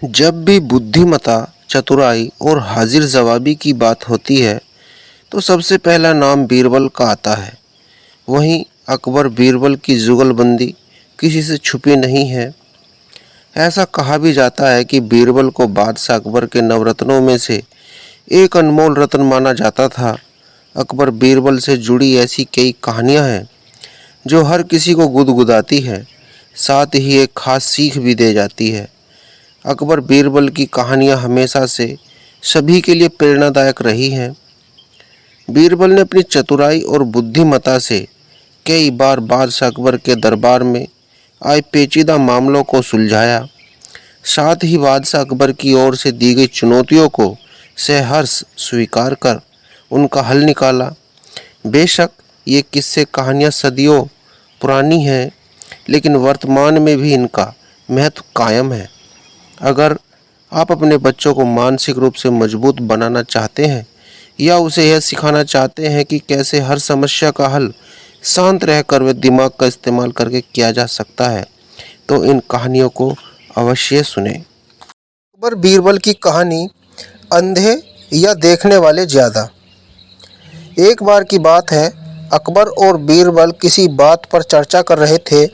जब भी बुद्धिमत्ता, चतुराई और हाजिर जवाबी की बात होती है तो सबसे पहला नाम बीरबल का आता है। वहीं अकबर बीरबल की जुगलबंदी किसी से छुपी नहीं है। ऐसा कहा भी जाता है कि बीरबल को बादशाह अकबर के नवरत्नों में से एक अनमोल रत्न माना जाता था। अकबर बीरबल से जुड़ी ऐसी कई कहानियां हैं जो हर किसी को गुदगुदाती है, साथ ही एक खास सीख भी दे जाती है। अकबर बीरबल की कहानियां हमेशा से सभी के लिए प्रेरणादायक रही हैं। बीरबल ने अपनी चतुराई और बुद्धिमत्ता से कई बार बादशाह अकबर के दरबार में आए पेचीदा मामलों को सुलझाया। साथ ही बादशाह अकबर की ओर से दी गई चुनौतियों को सहर्ष स्वीकार कर उनका हल निकाला। बेशक ये किस्से कहानियाँ सदियों पुरानी हैं, लेकिन वर्तमान में भी इनका महत्व कायम है। अगर आप अपने बच्चों को मानसिक रूप से मजबूत बनाना चाहते हैं या उसे यह सिखाना चाहते हैं कि कैसे हर समस्या का हल शांत रहकर वे दिमाग का इस्तेमाल करके किया जा सकता है, तो इन कहानियों को अवश्य सुने। अकबर बीरबल की कहानी, अंधे या देखने वाले ज़्यादा। एक बार की बात है, अकबर और बीरबल किसी बात पर चर्चा कर रहे थे।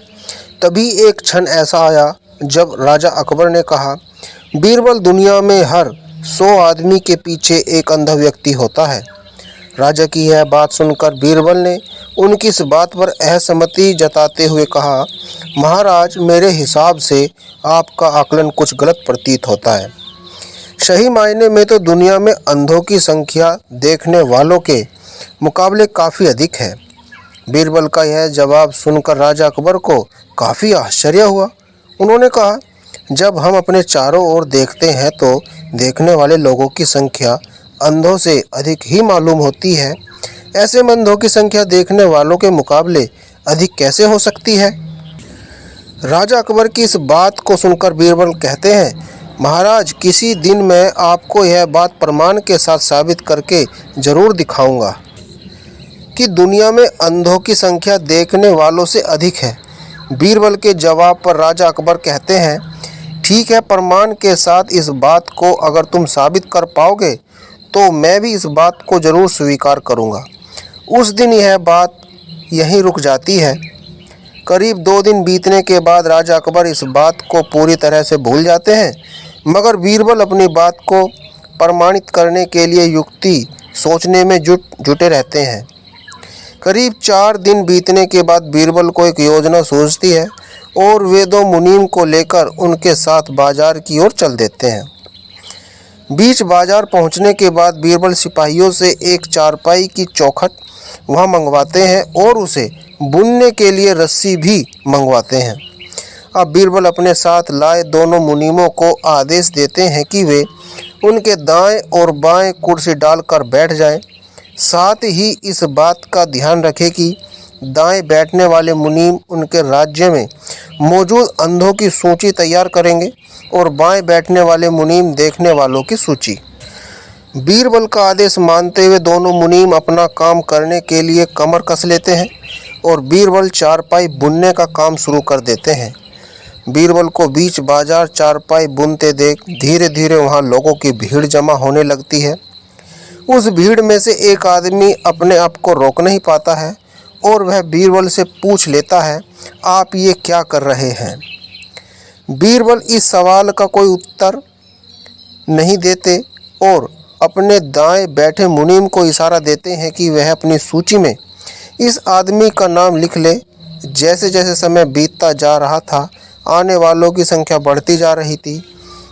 तभी एक क्षण ऐसा आया जब राजा अकबर ने कहा, बीरबल, दुनिया में हर 100 आदमी के पीछे एक अंधा व्यक्ति होता है। राजा की यह बात सुनकर बीरबल ने उनकी इस बात पर असहमति जताते हुए कहा, महाराज, मेरे हिसाब से आपका आकलन कुछ गलत प्रतीत होता है। सही मायने में तो दुनिया में अंधों की संख्या देखने वालों के मुकाबले काफ़ी अधिक है। बीरबल का यह जवाब सुनकर राजा अकबर को काफ़ी आश्चर्य हुआ। उन्होंने कहा, जब हम अपने चारों ओर देखते हैं तो देखने वाले लोगों की संख्या अंधों से अधिक ही मालूम होती है। ऐसे में अंधों की संख्या देखने वालों के मुकाबले अधिक कैसे हो सकती है? राजा अकबर की इस बात को सुनकर बीरबल कहते हैं, महाराज, किसी दिन मैं आपको यह बात प्रमाण के साथ साबित करके जरूर दिखाऊंगा कि दुनिया में अंधों की संख्या देखने वालों से अधिक है। बीरबल के जवाब पर राजा अकबर कहते हैं, ठीक है, प्रमाण के साथ इस बात को अगर तुम साबित कर पाओगे तो मैं भी इस बात को जरूर स्वीकार करूंगा। उस दिन यह बात यहीं रुक जाती है। करीब 2 दिन बीतने के बाद राजा अकबर इस बात को पूरी तरह से भूल जाते हैं, मगर बीरबल अपनी बात को प्रमाणित करने के लिए युक्ति सोचने में जुटे रहते हैं। करीब 4 दिन बीतने के बाद बीरबल को एक योजना सूझती है और वे 2 मुनीम को लेकर उनके साथ बाजार की ओर चल देते हैं। बीच बाजार पहुंचने के बाद बीरबल सिपाहियों से एक चारपाई की चौखट वहां मंगवाते हैं और उसे बुनने के लिए रस्सी भी मंगवाते हैं। अब बीरबल अपने साथ लाए दोनों मुनीमों को आदेश देते हैं कि वे उनके दाएं और बाएं कुर्सी डालकर बैठ जाएं। साथ ही इस बात का ध्यान रखें कि दाएं बैठने वाले मुनीम उनके राज्य में मौजूद अंधों की सूची तैयार करेंगे और बाएं बैठने वाले मुनीम देखने वालों की सूची। बीरबल का आदेश मानते हुए दोनों मुनीम अपना काम करने के लिए कमर कस लेते हैं और बीरबल चारपाई बुनने का काम शुरू कर देते हैं। बीरबल को बीच बाजार चारपाई बुनते देख धीरे धीरे वहां लोगों की भीड़ जमा होने लगती है। उस भीड़ में से एक आदमी अपने आप को रोक नहीं पाता है और वह बीरबल से पूछ लेता है, आप ये क्या कर रहे हैं? बीरबल इस सवाल का कोई उत्तर नहीं देते और अपने दाएं बैठे मुनीम को इशारा देते हैं कि वह अपनी सूची में इस आदमी का नाम लिख ले। जैसे जैसे समय बीतता जा रहा था, आने वालों की संख्या बढ़ती जा रही थी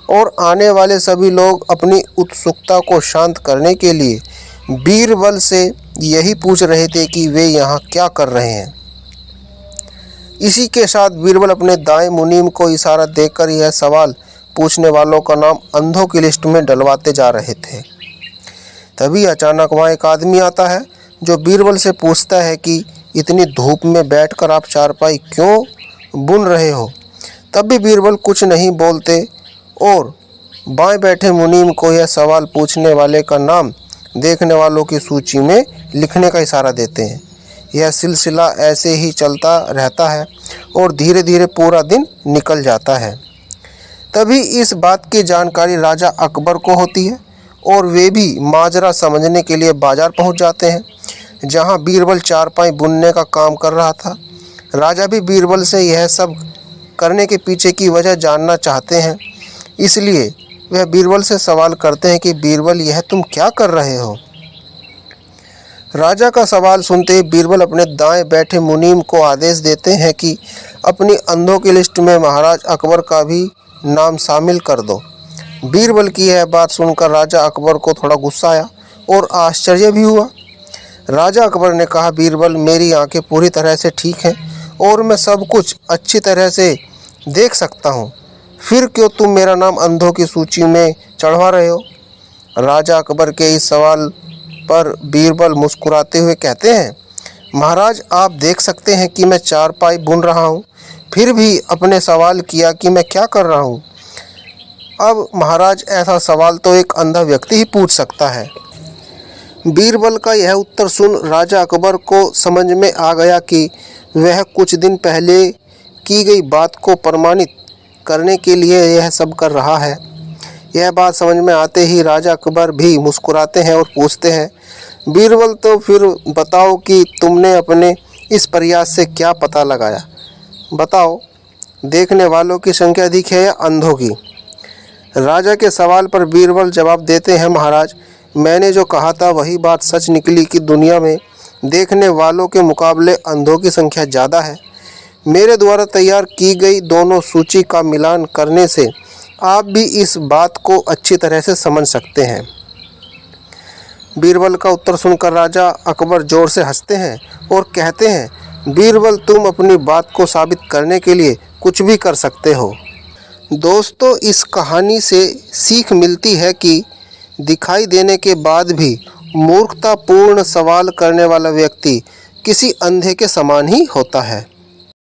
और आने वाले सभी लोग अपनी उत्सुकता को शांत करने के लिए बीरबल से यही पूछ रहे थे कि वे यहाँ क्या कर रहे हैं। इसी के साथ बीरबल अपने दाएं मुनीम को इशारा देकर यह सवाल पूछने वालों का नाम अंधों की लिस्ट में डलवाते जा रहे थे। तभी अचानक वहाँ एक आदमी आता है जो बीरबल से पूछता है कि इतनी धूप में बैठकर आप चारपाई क्यों बुन रहे हो? तब भी बीरबल कुछ नहीं बोलते और बाएं बैठे मुनीम को यह सवाल पूछने वाले का नाम देखने वालों की सूची में लिखने का इशारा देते हैं। यह सिलसिला ऐसे ही चलता रहता है और धीरे धीरे पूरा दिन निकल जाता है। तभी इस बात की जानकारी राजा अकबर को होती है और वे भी माजरा समझने के लिए बाजार पहुंच जाते हैं, जहां बीरबल चारपाई बुनने का काम कर रहा था। राजा भी बीरबल से यह सब करने के पीछे की वजह जानना चाहते हैं, इसलिए वह बीरबल से सवाल करते हैं कि बीरबल, यह तुम क्या कर रहे हो? राजा का सवाल सुनते ही बीरबल अपने दाएं बैठे मुनीम को आदेश देते हैं कि अपनी अंधों की लिस्ट में महाराज अकबर का भी नाम शामिल कर दो। बीरबल की यह बात सुनकर राजा अकबर को थोड़ा गुस्सा आया और आश्चर्य भी हुआ। राजा अकबर ने कहा, बीरबल, मेरी आंखें पूरी तरह से ठीक हैं और मैं सब कुछ अच्छी तरह से देख सकता हूँ, फिर क्यों तुम मेरा नाम अंधों की सूची में चढ़वा रहे हो? राजा अकबर के इस सवाल पर बीरबल मुस्कुराते हुए कहते हैं, महाराज, आप देख सकते हैं कि मैं चारपाई बुन रहा हूँ, फिर भी आपने सवाल किया कि मैं क्या कर रहा हूँ। अब महाराज, ऐसा सवाल तो एक अंधा व्यक्ति ही पूछ सकता है। बीरबल का यह उत्तर सुन राजा अकबर को समझ में आ गया कि वह कुछ दिन पहले की गई बात को प्रमाणित करने के लिए यह सब कर रहा है। यह बात समझ में आते ही राजा अकबर भी मुस्कुराते हैं और पूछते हैं, बीरबल, तो फिर बताओ कि तुमने अपने इस प्रयास से क्या पता लगाया? बताओ, देखने वालों की संख्या अधिक है या अंधों की? राजा के सवाल पर बीरबल जवाब देते हैं, महाराज, मैंने जो कहा था वही बात सच निकली कि दुनिया में देखने वालों के मुकाबले अंधों की संख्या ज़्यादा है। मेरे द्वारा तैयार की गई दोनों सूची का मिलान करने से आप भी इस बात को अच्छी तरह से समझ सकते हैं। बीरबल का उत्तर सुनकर राजा अकबर जोर से हंसते हैं और कहते हैं, बीरबल, तुम अपनी बात को साबित करने के लिए कुछ भी कर सकते हो। दोस्तों, इस कहानी से सीख मिलती है कि दिखाई देने के बाद भी मूर्खतापूर्ण सवाल करने वाला व्यक्ति किसी अंधे के समान ही होता है।